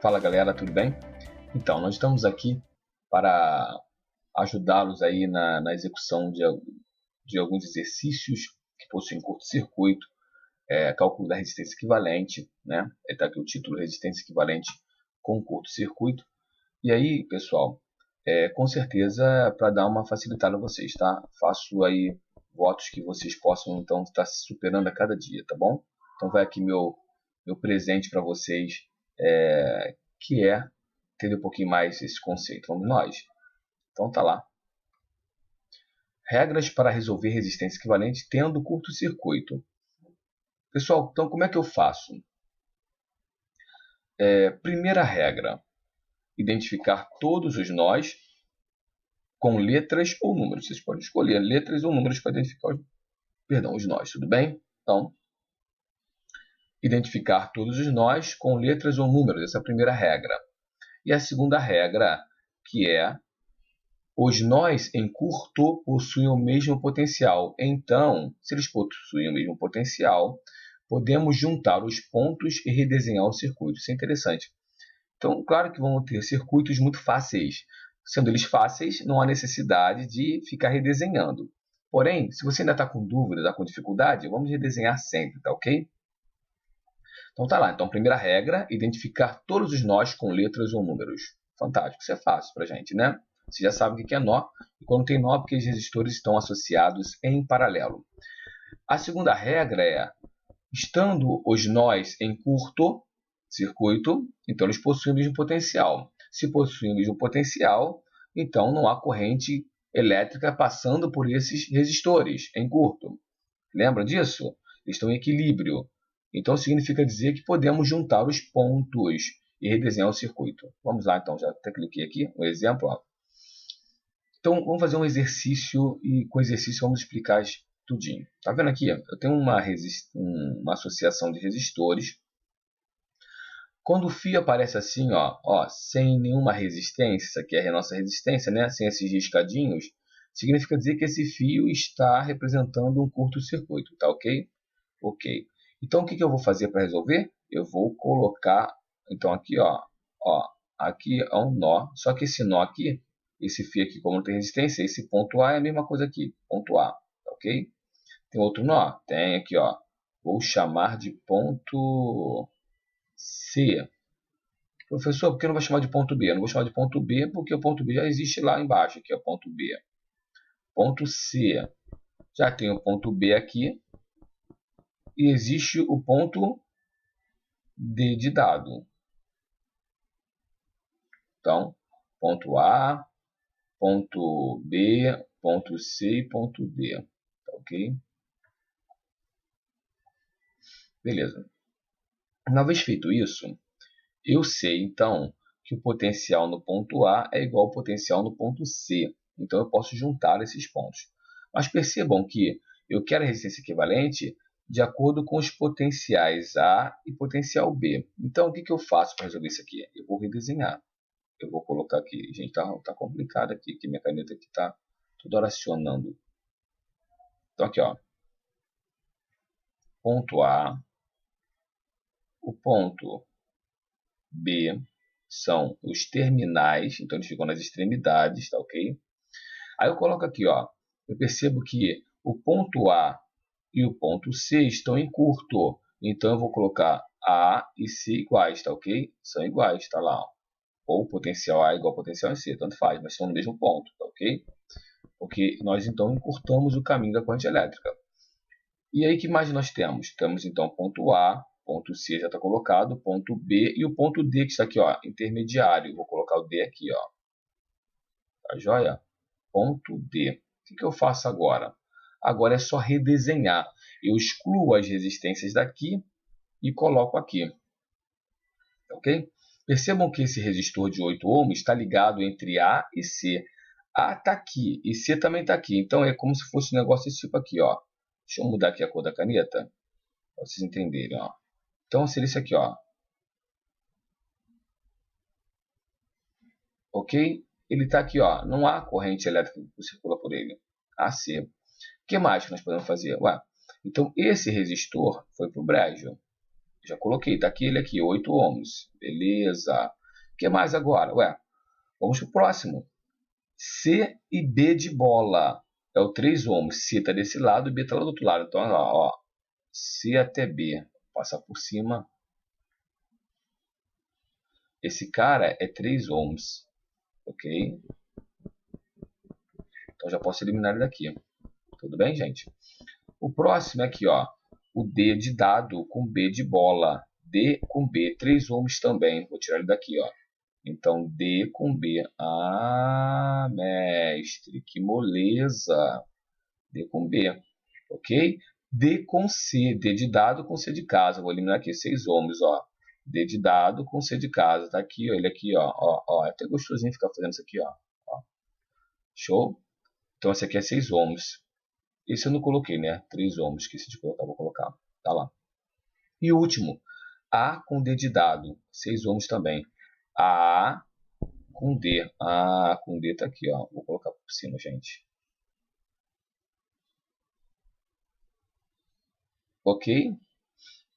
Fala galera, tudo bem? Então, nós estamos aqui para ajudá-los aí na execução de alguns exercícios que possuem curto-circuito, cálculo da resistência equivalente, né? Está aqui o título, resistência equivalente com curto-circuito. E aí, pessoal, com certeza, para dar uma facilitada a vocês, tá? Faço aí votos que vocês possam, então, estar se superando a cada dia, tá bom? Então, vai aqui meu presente para vocês, que é entender um pouquinho mais esse conceito. Vamos nós? Então tá lá. Regras para resolver resistência equivalente tendo curto-circuito. Pessoal, então como é que eu faço? Primeira regra, identificar todos os nós com letras ou números. Vocês podem escolher letras ou números para identificar os nós, tudo bem? Então, identificar todos os nós com letras ou números, essa é a primeira regra. E a segunda regra, que é os nós em curto possuem o mesmo potencial. Então, se eles possuem o mesmo potencial, podemos juntar os pontos e redesenhar o circuito. Isso é interessante. Então, claro que vão ter circuitos muito fáceis. Sendo eles fáceis, não há necessidade de ficar redesenhando. Porém, se você ainda está com dúvida, está com dificuldade, vamos redesenhar sempre, tá ok? Então tá lá. Então, primeira regra, identificar todos os nós com letras ou números. Fantástico, isso é fácil para a gente, né? Você já sabe o que é nó, e quando tem nó, porque os resistores estão associados em paralelo. A segunda regra é, estando os nós em curto circuito, então eles possuem o mesmo potencial. Se possuem o mesmo potencial, então não há corrente elétrica passando por esses resistores em curto. Lembra disso? Eles estão em equilíbrio. Então significa dizer que podemos juntar os pontos e redesenhar o circuito. Vamos lá, então, já até cliquei aqui, um exemplo. Ó. Então, vamos fazer um exercício e com o exercício vamos explicar tudinho. Tá vendo aqui? Eu tenho uma associação de resistores. Quando o fio aparece assim, sem nenhuma resistência, isso aqui é a nossa resistência, né? Sem esses riscadinhos, significa dizer que esse fio está representando um curto-circuito, tá ok? Ok. Então, o que eu vou fazer para resolver? Eu vou colocar, então aqui, aqui é um nó, só que esse nó aqui, esse fio aqui, como não tem resistência, esse ponto A é a mesma coisa aqui, ponto A, ok? Tem outro nó? Tem aqui, vou chamar de ponto C. Professor, por que não vai chamar de ponto B? Eu não vou chamar de ponto B porque o ponto B já existe lá embaixo, aqui é o ponto B. Ponto C. Já tem o ponto B aqui e existe o ponto D de dado. Então, ponto A, ponto B, ponto C e ponto D. Tá ok? Beleza. Uma vez feito isso, eu sei, então, que o potencial no ponto A é igual ao potencial no ponto C. Então, eu posso juntar esses pontos. Mas percebam que eu quero a resistência equivalente de acordo com os potenciais A e potencial B. Então, o que eu faço para resolver isso aqui? Eu vou redesenhar. Eu vou colocar aqui. Gente, tá complicado aqui, que minha caneta aqui está toda hora acionando. Então, aqui, ponto A, o ponto B são os terminais, então eles ficam nas extremidades, tá ok? Aí eu coloco aqui, eu percebo que o ponto A e o ponto C estão em curto, então eu vou colocar A e C iguais, tá ok? São iguais, tá lá, ou potencial A igual ao potencial C, tanto faz, mas estão no mesmo ponto, tá ok? Porque nós então encurtamos o caminho da corrente elétrica. E aí, que mais nós temos? Temos então ponto A, ponto C já está colocado, ponto B e o ponto D que está aqui, intermediário. Vou colocar o D aqui, tá joia? Ponto D. O que eu faço agora? Agora é só redesenhar. Eu excluo as resistências daqui e coloco aqui. Ok? Percebam que esse resistor de 8 ohms está ligado entre A e C. A está aqui e C também está aqui. Então é como se fosse um negócio desse tipo aqui. Deixa eu mudar aqui a cor da caneta para vocês entenderem. Então seria isso aqui. Ok? Ele está aqui. Não há corrente elétrica que circula por ele. AC. O que mais que nós podemos fazer? Então esse resistor foi para o brejo. Já coloquei, tá aqui ele aqui, 8 ohms. Beleza. O que mais agora? Ué, vamos pro próximo. C e B de bola. É o 3 ohms. C está desse lado e B está lá do outro lado. Então, ó, C até B. Passar por cima. Esse cara é 3 ohms. Ok? Então, já posso eliminar ele daqui. Tudo bem, gente? O próximo é aqui, ó. O D de dado com B de bola. D com B. 3 ohms também. Vou tirar ele daqui, ó. Então, D com B. Ah, mestre, que moleza. D com B, ok? D com C. D de dado com C de casa. Vou eliminar aqui 6 ohms, ó. D de dado com C de casa. Tá aqui, ó. Ele aqui, ó. É até gostosinho ficar fazendo isso aqui, ó. Show? Então, esse aqui é 6 ohms. Esse eu não coloquei, né? 3 ohms. Esqueci de colocar, vou colocar. Tá lá. E o último. A com D de dado. 6 ohms também. A com D. A com D tá aqui, ó. Vou colocar por cima, gente. Ok?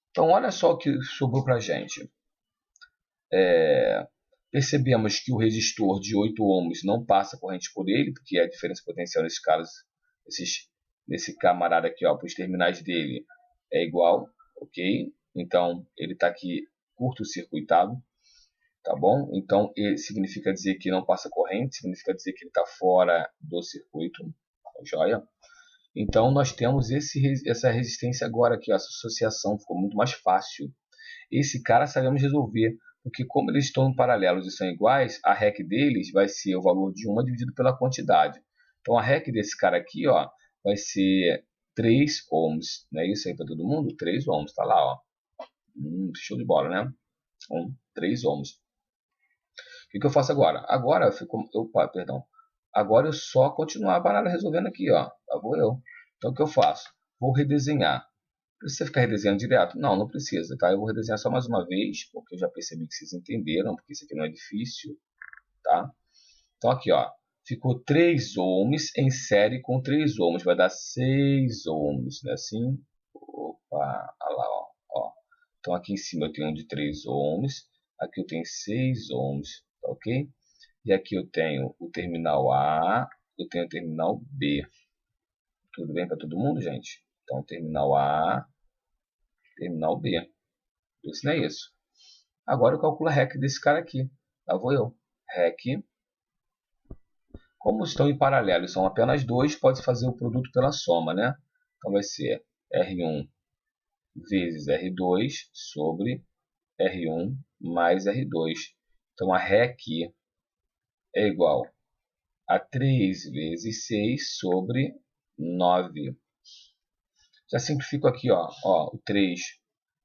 Então, olha só o que sobrou para a gente. Percebemos que o resistor de 8 ohms não passa corrente por ele, porque a diferença potencial nesse caso, nesse camarada aqui, para os terminais dele, é igual, ok? Então, ele está aqui curto-circuitado, tá bom? Então, significa dizer que não passa corrente, significa dizer que ele está fora do circuito, joia? Então, nós temos essa resistência agora aqui, ó, essa associação ficou muito mais fácil. Esse cara sabemos resolver, porque como eles estão paralelos e são iguais, a REC deles vai ser o valor de uma dividido pela quantidade. Então, a REC desse cara aqui, ó, vai ser 3 ohms. Não é isso aí para todo mundo? 3 ohms, tá lá, ó. Show de bola, né? 3 ohms. O que eu faço agora? Agora eu fico... Opa, perdão. Agora eu só continuar a baralho resolvendo aqui, ó. Lá vou eu. Então, o que eu faço? Vou redesenhar. Precisa ficar redesenhando direto? Não, não precisa, tá? Eu vou redesenhar só mais uma vez, porque eu já percebi que vocês entenderam, porque isso aqui não é difícil, tá? Então aqui, ó, ficou 3 ohms em série com 3 ohms, vai dar 6 ohms, né? Assim, opa, olha lá, ó. Então aqui em cima eu tenho um de 3 ohms, aqui eu tenho 6 ohms, tá ok? E aqui eu tenho o terminal A, eu tenho o terminal B. Tudo bem para todo mundo, gente? Então, terminal A, terminal B. Isso não é isso. Agora eu calculo a REC desse cara aqui. Lá vou eu. REC. Como estão em paralelo e são apenas dois, pode fazer o produto pela soma, né? Então vai ser R1 vezes R2 sobre R1 mais R2. Então a REC é igual a 3 vezes 6 sobre 9. Já simplifico aqui, ó, o 3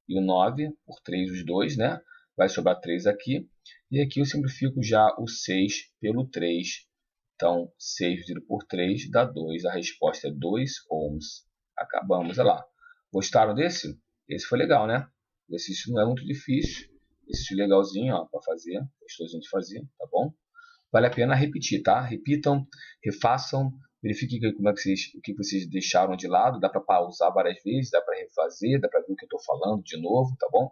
e o 9, por 3 os dois, né? Vai sobrar 3 aqui. E aqui eu simplifico já o 6 pelo 3. Então, 6 dividido por 3 dá 2. A resposta é 2 ohms. Acabamos, olha lá. Gostaram desse? Esse foi legal, né? Esse não é muito difícil. Esse legalzinho, ó, para fazer. Gostosinho de fazer, tá bom? Vale a pena repetir, tá? Repitam, refaçam, verifiquem como é que o que vocês deixaram de lado. Dá para pausar várias vezes, dá para refazer, dá para ver o que eu estou falando de novo, tá bom?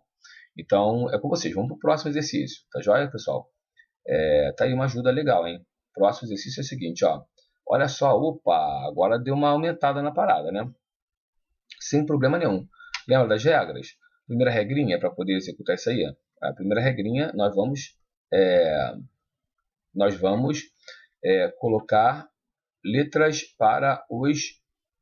Então, é com vocês. Vamos para o próximo exercício, tá joia, pessoal? Tá aí uma ajuda legal, hein? Próximo exercício é o seguinte, ó. Olha só, opa, agora deu uma aumentada na parada, né? Sem problema nenhum. Lembra das regras? Primeira regrinha para poder executar isso aí. A primeira regrinha, nós vamos colocar letras para os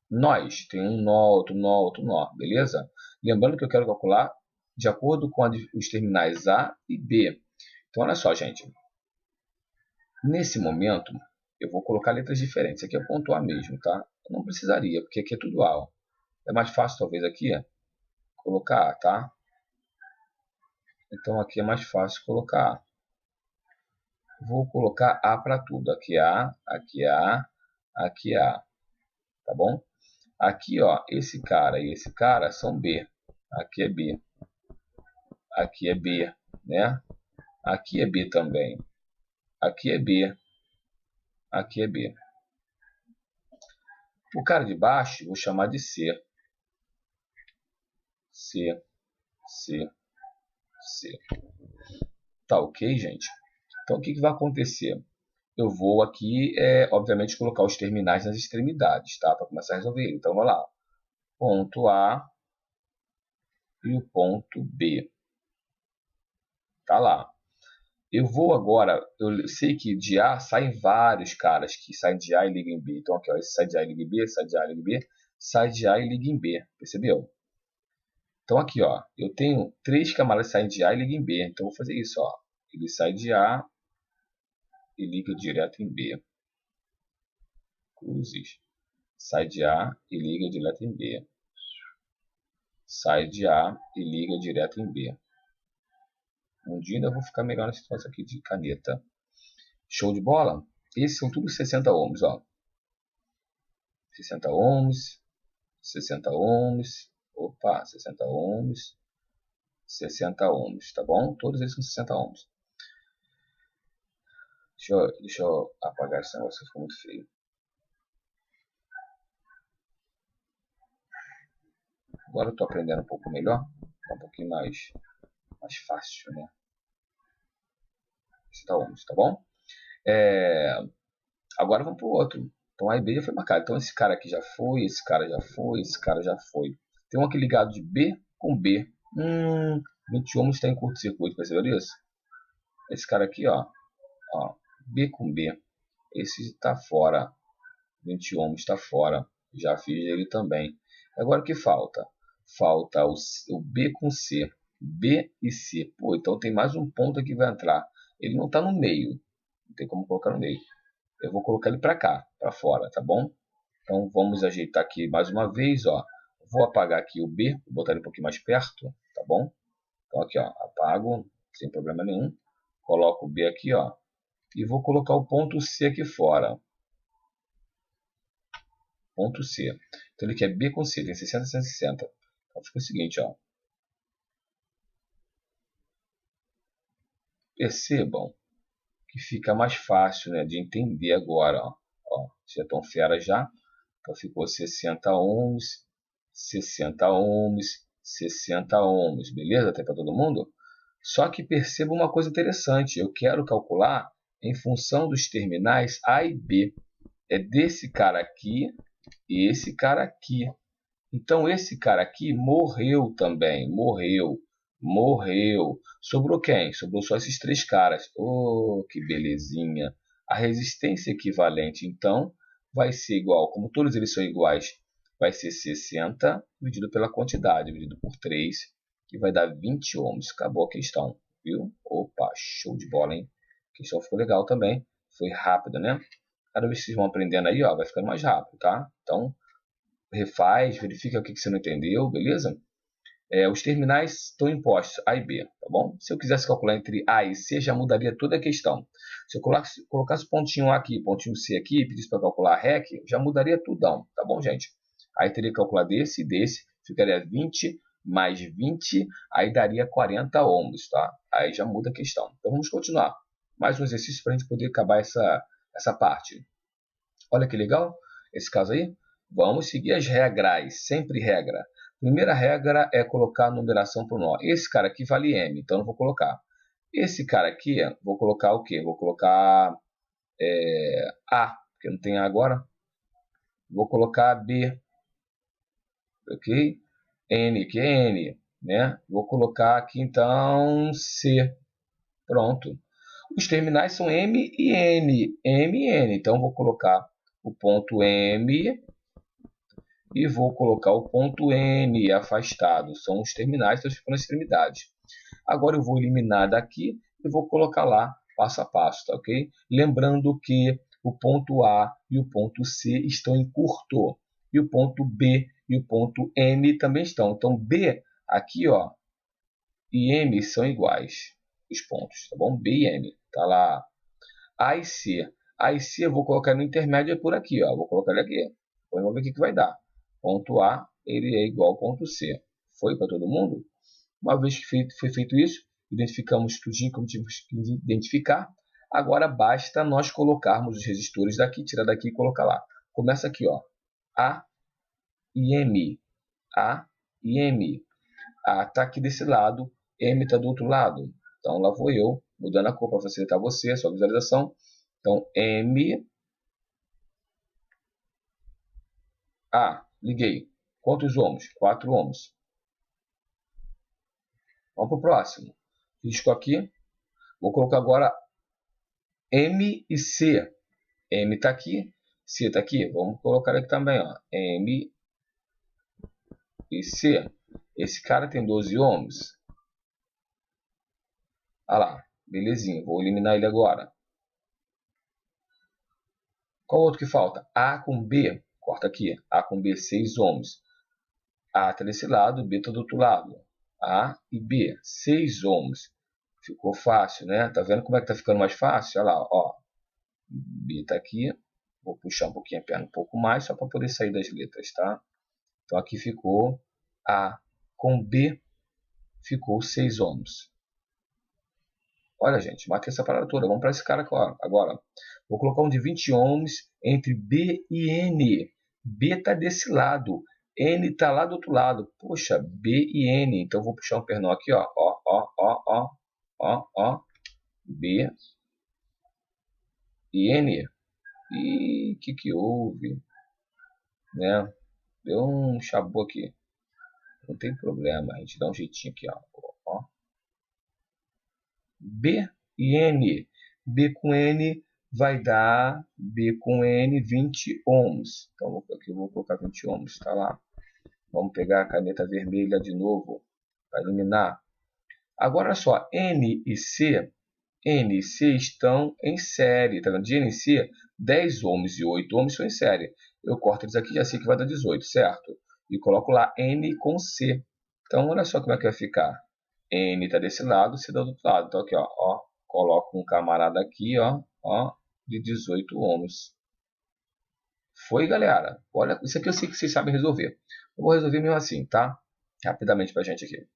nós. Tem um nó, outro nó, outro nó, beleza? Lembrando que eu quero calcular de acordo com os terminais A e B. Então, olha só, gente. Nesse momento, eu vou colocar letras diferentes. Aqui é ponto A mesmo, tá? Eu não precisaria, porque aqui é tudo A. Ó. É mais fácil, talvez, aqui, colocar A, tá? Então, aqui é mais fácil colocar A. Vou colocar A para tudo. Aqui A, aqui A, aqui A. Tá bom? Aqui, ó, esse cara e esse cara são B. Aqui é B. Aqui é B, né? Aqui é B também. Aqui é B. Aqui é B. O cara de baixo, vou chamar de C. C. C, C. Tá ok, gente? Então, o que vai acontecer? Eu vou aqui, obviamente, colocar os terminais nas extremidades, tá? Para começar a resolver. Então, vamos lá. Ponto A e o ponto B. Tá lá. Eu vou agora, eu sei que de A saem vários caras que saem de A e ligam em B. Então, aqui, ó, esse sai de A e liga em B, sai de A e liga em B, sai de A e liga em B. Percebeu? Então, aqui, ó, eu tenho 3 camaradas que saem de A e ligam em B. Então, eu vou fazer isso, ó. Ele sai de A e liga direto em B. Cruzes. Sai de A e liga direto em B. Sai de A e liga direto em B. Um dia ainda vou ficar melhor nesse troço aqui de caneta. Show de bola? Esses são tudo 60 ohms, ó. 60 ohms, 60 ohms, opa, 60 ohms, 60 ohms, tá bom? Todos eles são 60 ohms. Deixa eu apagar esse negócio que ficou muito feio. Agora eu estou aprendendo um pouco melhor, tá um pouquinho mais fácil, né? 60 ohms, tá bom? Agora vamos para o outro. Então A e B já foi marcado. Então esse cara aqui já foi, esse cara já foi, esse cara já foi. Tem um aqui ligado de B com B. 20 ohms está em curto-circuito, percebeu isso? Esse cara aqui, ó, B com B. Esse está fora. 20 ohms está fora. Já fiz ele também. Agora o que falta? Falta o B com C. B e C. Pô, então tem mais um ponto aqui que vai entrar. Ele não está no meio. Não tem como colocar no meio. Eu vou colocar ele para cá, para fora, tá bom? Então vamos ajeitar aqui mais uma vez, ó. Vou apagar aqui o B, vou botar ele um pouquinho mais perto, tá bom? Então aqui, ó, apago, sem problema nenhum. Coloco o B aqui, ó. E vou colocar o ponto C aqui fora. Ponto C. Então ele quer B com C, tem 60 e 160. Então fica o seguinte, ó. Percebam que fica mais fácil, né, de entender agora, ó. Ó, você é tão fera já. Então ficou 60 ohms, 60 ohms, 60 ohms, beleza? Até para todo mundo? Só que perceba uma coisa interessante, eu quero calcular em função dos terminais A e B. É desse cara aqui e esse cara aqui. Então esse cara aqui morreu também, morreu. Sobrou quem? Sobrou só esses 3 caras. Oh, que belezinha! A resistência equivalente, então, vai ser igual, como todos eles são iguais, vai ser 60 dividido pela quantidade, dividido por 3, que vai dar 20 ohms. Acabou a questão, viu? Opa, show de bola, hein? A questão ficou legal também, foi rápida, né? Cada vez que vocês vão aprendendo aí, ó, vai ficando mais rápido, tá? Então, refaz, verifica o que você não entendeu, beleza? Os terminais estão impostos A e B, tá bom? Se eu quisesse calcular entre A e C, já mudaria toda a questão. Se eu colocasse pontinho A aqui, pontinho C aqui, e pedisse para calcular REC, já mudaria tudão, tá bom, gente? Aí teria que calcular desse e desse, ficaria 20 mais 20, aí daria 40 ohms, tá? Aí já muda a questão. Então vamos continuar. Mais um exercício para a gente poder acabar essa parte. Olha que legal esse caso aí. Vamos seguir as regras, sempre regra. Primeira regra é colocar a numeração por nó. Esse cara aqui vale M, então não vou colocar. Esse cara aqui, vou colocar o quê? Vou colocar A, porque não tem A agora. Vou colocar B, ok? N, que é N, né? Vou colocar aqui, então, C. Pronto. Os terminais são M e N. M e N. Então, vou colocar o ponto M e vou colocar o ponto N afastado. São os terminais que ficam nas extremidades. Agora eu vou eliminar daqui e vou colocar lá passo a passo, tá ok? Lembrando que o ponto A e o ponto C estão em curto. E o ponto B e o ponto M também estão. Então B aqui, ó, e M são iguais. Os pontos, tá bom? B e M. Tá lá. A e C. A e C eu vou colocar no intermédio por aqui, ó. Vou colocar ele aqui. Depois vamos ver o que vai dar. Ponto A, ele é igual ao ponto C. Foi para todo mundo? Uma vez que foi feito isso, identificamos tudinho como tivemos que identificar. Agora basta nós colocarmos os resistores daqui, tirar daqui e colocar lá. Começa aqui, ó. A e M. A e M. A está aqui desse lado, M está do outro lado. Então lá vou eu, mudando a cor para facilitar você, a sua visualização. Então M, A, liguei. Quantos ohms? 4 ohms. Vamos para o próximo. Risco aqui. Vou colocar agora M e C. M está aqui, C está aqui. Vamos colocar aqui também, ó. M e C. Esse cara tem 12 ohms. Olha lá, belezinha. Vou eliminar ele agora. Qual outro que falta? A com B. Corta aqui. A com B, 6 ohms. A está desse lado, B está do outro lado. A e B, 6 ohms. Ficou fácil, né? Tá vendo como é que tá ficando mais fácil? Olha lá, ó. B está aqui. Vou puxar um pouquinho a perna um pouco mais, só para poder sair das letras, tá? Então aqui ficou A com B, ficou 6 ohms. Olha, gente, matei essa parada toda. Vamos para esse cara agora. Vou colocar um de 20 ohms entre B e N. B está desse lado. N está lá do outro lado. Poxa, B e N. Então vou puxar um pernão aqui, ó. Ó. B e N. E que houve? Né? Deu um chabu aqui. Não tem problema. A gente dá um jeitinho aqui, ó. B e N. B com N vai dar B com N 20 ohms. Então aqui eu vou colocar 20 ohms, tá lá. Vamos pegar a caneta vermelha de novo para eliminar. Agora olha só, N e C estão em série, tá vendo? De N e C, 10 ohms e 8 ohms são em série. Eu corto eles aqui, já sei que vai dar 18, certo? E coloco lá N com C. Então olha só como é que vai ficar. N está desse lado, C está do outro lado. Então aqui, ó, coloco um camarada aqui, ó, de 18 ohms. Foi, galera? Olha, isso aqui eu sei que vocês sabem resolver. Eu vou resolver mesmo assim, tá? Rapidamente pra gente aqui.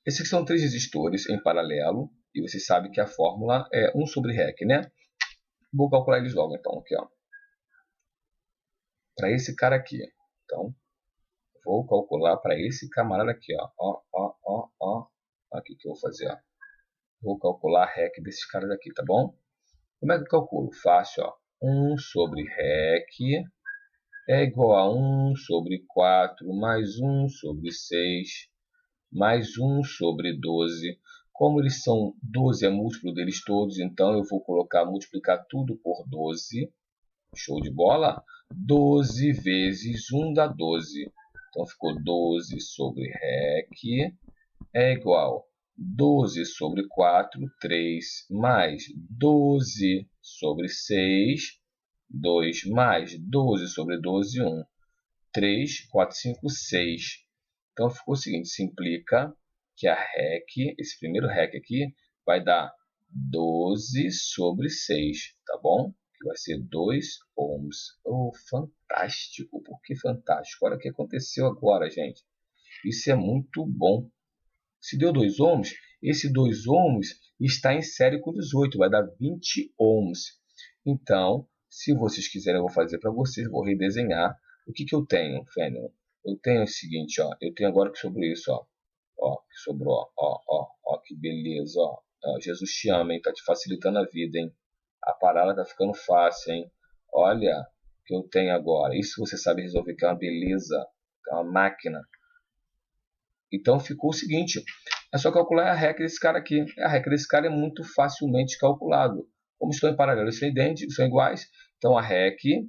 Esses são 3 resistores em paralelo. E você sabe que a fórmula é 1 sobre REC, né? Vou calcular eles logo, então, aqui, ó. Para esse cara aqui. Então, vou calcular para esse camarada aqui, ó. Aqui que eu vou fazer, ó. Vou calcular a REC desses caras aqui, tá bom? Como é que eu calculo? Fácil, ó. 1 sobre REC é igual a 1 sobre 4 mais 1 sobre 6 mais 1 sobre 12. Como eles são 12 é múltiplo deles todos, então eu vou multiplicar tudo por 12. Show de bola? 12 vezes 1 dá 12. Então ficou 12 sobre REC é igual a 12 sobre 4, 3, mais 12 sobre 6, 2, mais 12 sobre 12, 1. 3, 4, 5, 6. Então ficou o seguinte, simplifica que a REC, esse primeiro REC aqui, vai dar 12 sobre 6, tá bom? Que vai ser 2 ohms. Oh, fantástico! Por que fantástico? Olha o que aconteceu agora, gente. Isso é muito bom. Se deu 2 ohms, esse 2 ohms está em série com 18, vai dar 20 ohms. Então, se vocês quiserem, eu vou fazer para vocês, vou redesenhar. O que eu tenho, Fênix? Eu tenho o seguinte, ó, eu tenho agora que sobrou isso, que sobrou, que beleza, Jesus te ama, hein, tá te facilitando a vida, hein, a parada tá ficando fácil, hein, olha o que eu tenho agora, isso você sabe resolver, que é uma beleza, que é uma máquina. Então ficou o seguinte, é só calcular a REC desse cara aqui, a REC desse cara é muito facilmente calculado, como estão em paralelo, eles são iguais, então a REC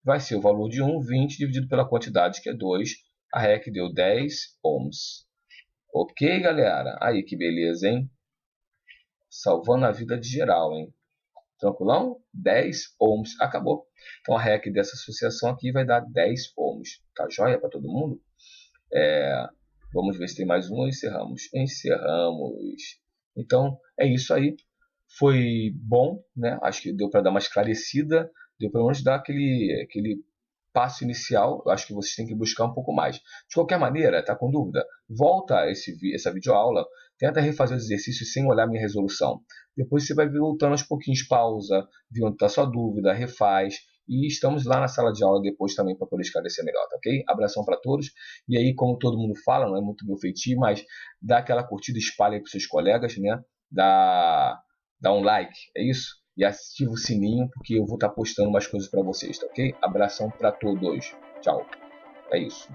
vai ser o valor de 1, 20 dividido pela quantidade, que é 2. A REC deu 10 ohms. Ok, galera? Aí, que beleza, hein? Salvando a vida de geral, hein? Tranquilão? 10 ohms. Acabou. Então, a REC dessa associação aqui vai dar 10 ohms. Tá joia para todo mundo? Vamos ver se tem mais um. Encerramos. Então, é isso aí. Foi bom, né? Acho que deu para dar uma esclarecida. Deu pelo menos dar aquele passo inicial. Eu acho que vocês têm que buscar um pouco mais. De qualquer maneira, tá com dúvida? Volta essa videoaula, tenta refazer os exercícios sem olhar minha resolução. Depois você vai voltando aos pouquinhos, pausa, vê onde está sua dúvida, refaz. E estamos lá na sala de aula depois também para poder esclarecer melhor, tá ok? Abração para todos. E aí, como todo mundo fala, não é muito meu feitio, mas dá aquela curtida, espalha aí para seus colegas, né? Dá um like, é isso? E ativa o sininho, porque eu vou estar postando mais coisas para vocês, tá ok? Abração para todos. Tchau. É isso.